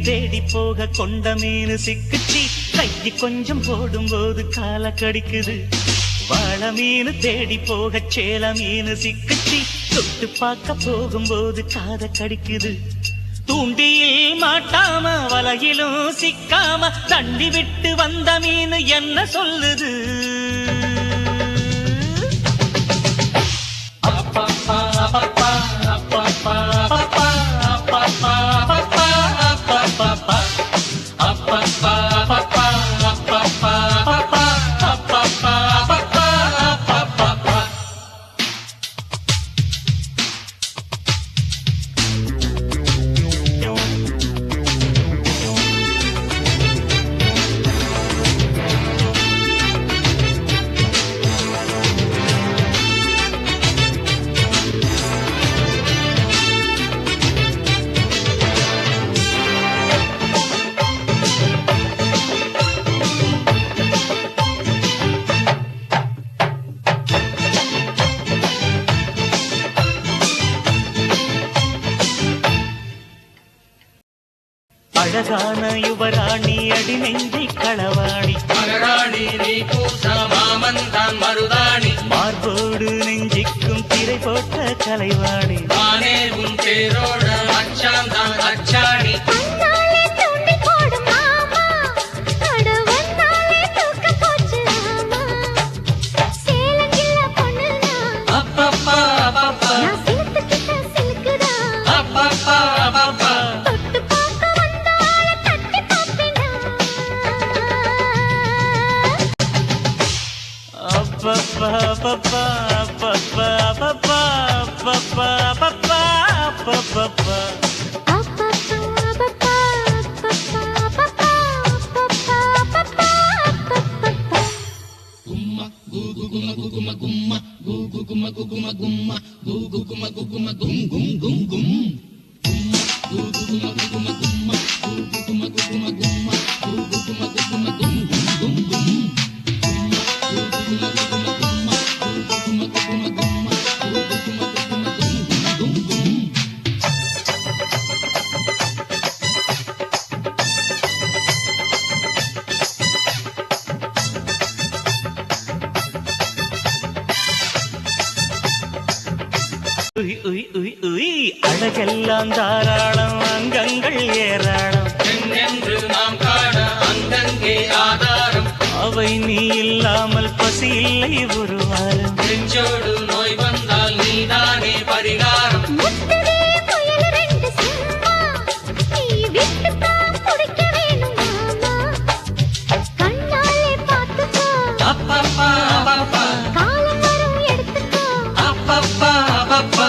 தேடி போக கொண்ட மீனு சிக்குச்சி கைக்கு கொஞ்சம் போடும்போது கால கடிக்குது. வாழ மீனு தேடி போக சேல மீனு சிக்குச்சி தொட்டு பார்க்க போகும்போது காத கடிக்குது. தூண்டியில் மாட்டாம வலையிலும் சிக்காம தண்ணி விட்டு வந்த மீன் என்ன சொல்லுது? அழகான யுவராணி அடி நெஞ்சி களவாணி மகராணி நீ பூச மாமந்தான் மருதாணி மார்போடு நெஞ்சிக்கும் திரை போட்ட கலைவாணி தானே உன் பேரோட அச்சாந்தான் அச்சாணி அழகெல்லாம் தாராளம் அங்கங்கள் ஏராளம் என்று நாம் காண அங்கங்கே ஆதாரம் அவை நீ இல்லாமல் பசி இல்லை ஒரு வாரம் நெஞ்சோடு நோய் வந்தால் நீதானே பரிகாரம் அப்பப்பா அப்பப்பா அப்பப்பா அப்பப்பா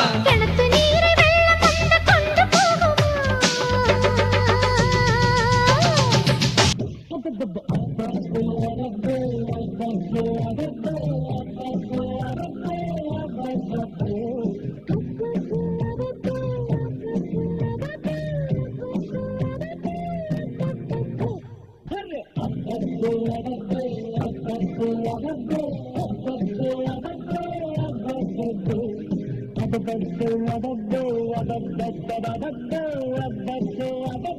What